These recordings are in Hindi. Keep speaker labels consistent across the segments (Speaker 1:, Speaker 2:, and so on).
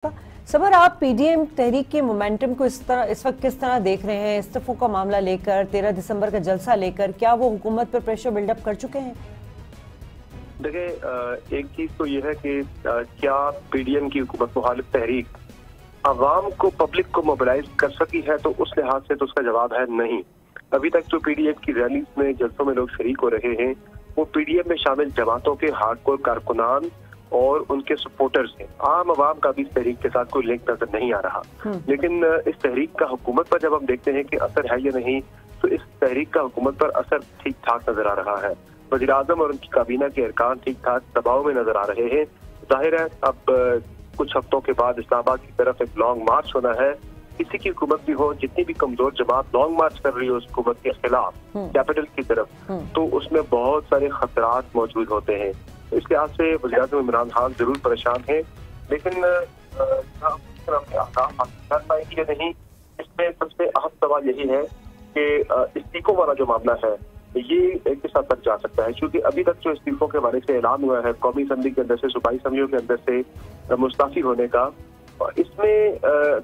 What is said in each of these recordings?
Speaker 1: सबर, आप पीडीएम तहरीक के मोमेंटम को इस वक्त किस तरह देख रहे हैं? इस्तीफों का मामला लेकर, 13 दिसंबर का जलसा लेकर, क्या वो हुकूमत पर प्रेशर बिल्डअप कर चुके हैं?
Speaker 2: देखिए, एक चीज तो ये है कि क्या पीडीएम की हुकूमत मुखालिफ तहरीक अवाम को, पब्लिक को मोबिलाइज कर सकी है, तो उस लिहाज से तो उसका जवाब है नहीं। अभी तक जो पीडीएम की रैलीज में, जलसों में लोग शरीक हो रहे हैं, वो पीडीएम में शामिल जमातों के हार्डकोर कारकुनान और उनके सपोर्टर्स हैं। आम आवाम का भी इस तहरीक के साथ कोई लिंक नजर नहीं आ रहा। लेकिन इस तहरीक का हुकूमत पर जब हम देखते हैं कि असर है या नहीं, तो इस तहरीक का हुकूमत पर असर ठीक ठाक नजर आ रहा है। वज़ीर आज़म और उनकी काबीना के अरकान ठीक ठाक दबाव में नजर आ रहे हैं। जाहिर है अब कुछ हफ्तों के बाद इस्लामाबाद की तरफ एक लॉन्ग मार्च होना है। किसी की हुकूमत भी हो, जितनी भी कमजोर जमात लॉन्ग मार्च कर रही हो उस हुकूमत के खिलाफ कैपिटल की तरफ, तो उसमें बहुत सारे खतरात मौजूद होते हैं। इसके हाथ से वज़ीर आज़म इमरान खान जरूर परेशान है, लेकिन कर पाएंगे या नहीं, इसमें सबसे अहम सवाल यही है कि इस्तीफों वाला जो मामला है ये किस हद तक जा सकता है। क्योंकि अभी तक जो इस्तीफों के बारे से ऐलान हुआ है कौमी असम्बली के अंदर से, सूबाई असम्बलियों के अंदर से मुस्ताफी होने का, इसमें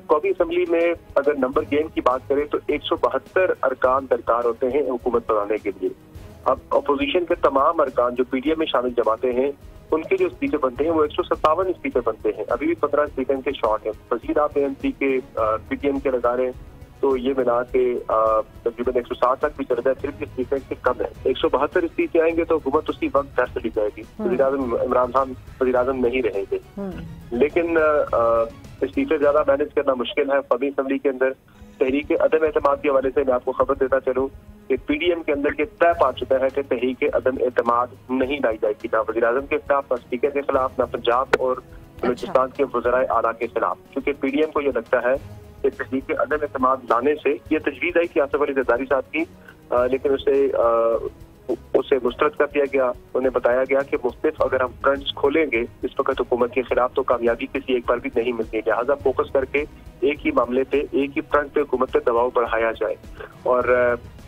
Speaker 2: कौमी असम्बली में अगर नंबर गेम की बात करें तो 172 अरकान दरकार होते हैं हुकूमत बनाने के लिए। अब अपोजिशन के तमाम अरकान जो पीडीएम में शामिल जमाते हैं, उनके जो इस्तीफे बनते हैं वो 157 इस्तीफे बनते हैं। अभी भी 15 इस्तीफे के शॉर्ट है। मजीद आप एएनसी के पीडीएम के लगा रहे हैं तो ये मिला के तकरीबन 160 तक भी चल रहा है, फिर भी इस्तीफे से कम है। 172 इस्तीफे आएंगे तो हुकूमत उसी वक्त घर चली जाएगी। वज़ीर आज़म इमरान खान वज़ीर आज़म नहीं रहेंगे। लेकिन इस्तीफे ज्यादा मैनेज करना मुश्किल है। कौमी असम्बली के अंदर तहरीक अदम एतमाद के हवाले से मैं आपको खबर देता चलूँ कि पीडीएम के अंदर ये तय पा चुका है कि तहरीक अदम एतमाद नहीं लाई जाएगी, ना वज़ीर आज़म के खिलाफ, ना स्पीकर के खिलाफ, ना पंजाब और बलूचिस्तान के वज़राए आला के खिलाफ। क्योंकि पीडीएम को ये लगता है कि तहरीक अदम एतमाद लाने से, ये तजवीज़ आई थी आसिफ अली ज़रदारी साहब की, लेकिन उसे मुस्तरद कर दिया गया। उन्हें बताया गया कि मुख्तलिफ अगर हम फ्रंट्स खोलेंगे इस वक्त हुकूमत के खिलाफ तो कामयाबी किसी एक पर भी नहीं मिलती, लिहाजा फोकस करके एक ही मामले पे, एक ही फ्रंट पे हुकूमत पे दबाव बढ़ाया जाए। और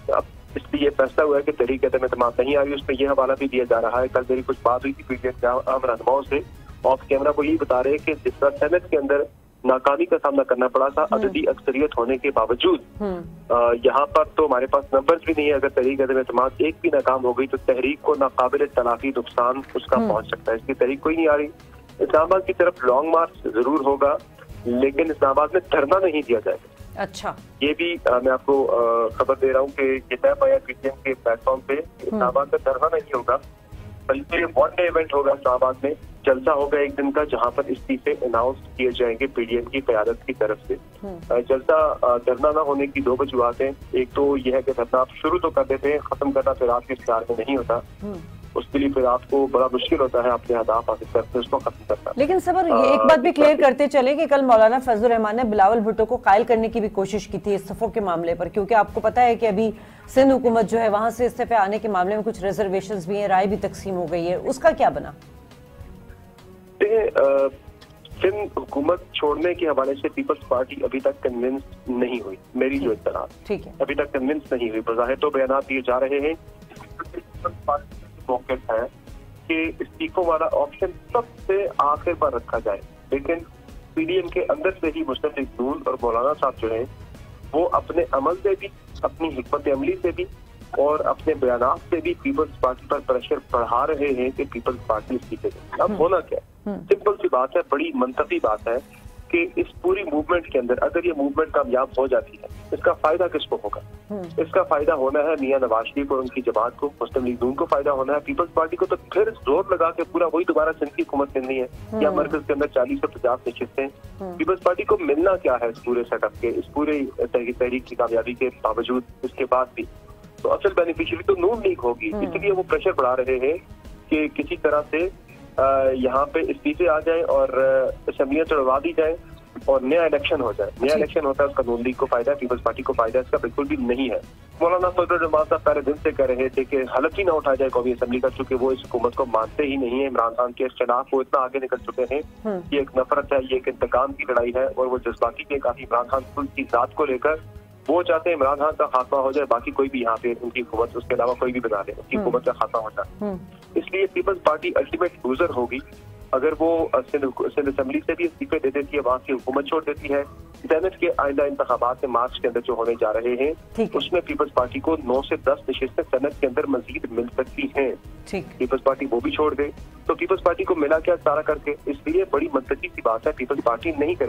Speaker 2: अब इसलिए ये फैसला हुआ है कि तहरीक अदम एतमाद नहीं आ रही। उसमें यह हवाला भी दिया जा रहा है, कल मेरी कुछ बात हुई थी पीडीएम के आम रहनुमाओं से, ऑफ कैमरा को यही बता रहे कि जिस तरह सेनेट के अंदर नाकामी का सामना करना पड़ा था अददी अक्सरियत होने के बावजूद, यहाँ पर तो हमारे पास नंबर्स भी नहीं है। अगर तहरीक अदम एतमाद एक भी नाकाम हो गई तो तहरीक को नाकाबिल तलाफी नुकसान उसका पहुंच सकता है। इसकी तहरीक कोई नहीं आ रही। इस्लामाबाद की तरफ लॉन्ग मार्च जरूर होगा, लेकिन इस्लामाबाद में धरना नहीं दिया जाएगा।
Speaker 1: अच्छा,
Speaker 2: ये भी मैं आपको खबर दे रहा हूँ कि ये तय पाया पीटीएम के प्लेटफॉर्म पे, इस्लामाबाद में धरना नहीं होगा, बल्कि वन डे इवेंट होगा। इस्लामाबाद में जलसा होगा एक दिन का, जहां पर इस्तीफे अनाउंस किए जाएंगे पीडीएम की क़यादत की तरफ से। जलसा धरना ना होने की दो वजूहत हैं। एक तो यह है कि धरना आप शुरू तो कर देते हैं, खत्म करना फिर आपके इख्तियार में नहीं होता। उसके लिए फिर आपको बड़ा मुश्किल होता है अपने अहदाफ हासिल करते उसको खत्म करना।
Speaker 1: लेकिन सबर, ये एक बात भी क्लियर करते चले कि कल मौलाना फजलुर रहमान ने बिलावल भुट्टो को कायल करने की भी कोशिश की थी इस्तीफों के मामले पर, क्योंकि आपको पता है कि अभी सिंध हुकूमत जो है वहां से इस्तीफे आने के मामले में कुछ रिजर्वेशंस भी हैं, राय भी तकसीम हो गई है, उसका क्या बना?
Speaker 2: सिंध हुकूमत छोड़ने के हवाले से पीपल्स पार्टी अभी तक कन्विंस नहीं हुई। मेरी जो इत्तला
Speaker 1: ठीक है,
Speaker 2: अभी तक कन्विंस नहीं हुई। बज़ाहिर तो बयान दिए जा रहे हैं, मौक़िफ़ है कि इस्तीफों वाला ऑप्शन सबसे आखिर पर रखा जाए। लेकिन पीडीएम के अंदर से ही मुस्लिम लीग नून और मौलाना साहब जो हैं वो अपने अमल से भी, अपनी हिकमत अमली से भी और अपने बयानात से भी पीपल्स पार्टी पर प्रेशर बढ़ा रहे हैं कि पीपल्स पार्टी इस्तीफे दें। अब होना क्या, सिंपल सी बात है, बड़ी मंतकी बात है कि इस पूरी मूवमेंट के अंदर अगर ये मूवमेंट कामयाब हो जाती है, इसका फायदा किसको होगा? इसका फायदा होना है मियां नवाज शरीफ और उनकी जमात को, मुस्लिम लीग नून को फायदा होना है। पीपल्स पार्टी को तो फिर जोर लगा के पूरा वही दोबारा सिंध की हुकूमत मिलनी है, या मरकज के अंदर 40 से 50 नशिस्तें। पीपल्स पार्टी को मिलना क्या है इस पूरे सेटअप के, इस पूरे तहरीक की कामयाबी के बावजूद, इसके बाद भी तो असल बेनिफिशियरी तो नून लीग होगी। इसलिए वो प्रेशर बढ़ा रहे हैं कि किसी तरह से यहाँ पे इस्तीफे आ जाए और असेंबलियां चढ़वा दी जाए और नया इलेक्शन हो जाए। नया इलेक्शन होता है उसका नून लीग को फायदा है, पीपल्स पार्टी को फायदा है, इसका बिल्कुल भी नहीं है। मौलाना फजलुर रहमान साहब पहले दिन से कह रहे थे कि हलफ ही ना उठाया जाए कौमी असम्बली का, चूंकि वो इस हुकूमत को मानते ही नहीं है। इमरान खान के खिलाफ वो इतना आगे निकल चुके हैं, ये एक नफरत है, ये एक इंतकाम की लड़ाई है और वो जज्बाती के काफी इमरान खान की जात को लेकर वो चाहते हैं इमरान खान का खात्मा हो जाए, बाकी कोई भी यहाँ पे उनकी हुकूमत, उसके अलावा कोई भी बना दे, उसकी हुकूमत का खात्मा हो जाए। इसलिए पीपल्स पार्टी अल्टीमेट लूजर होगी अगर वो सिंध असेंबली से भी इस्तीफे दे देती है, वहाँ की हुकूमत छोड़ देती है, सेनेट के आइंदा इंतखाबात में मार्च के अंदर जो होने जा रहे हैं उसमें पीपल्स पार्टी को 9 से 10 नशिस्तें सेनेट के अंदर मजीद मिल सकती हैं। पीपल्स पार्टी वो भी छोड़ दे तो पीपल्स पार्टी को मिला क्या सारा करके, इसलिए बड़ी मंतकी सी बात है, पीपल्स पार्टी नहीं करे।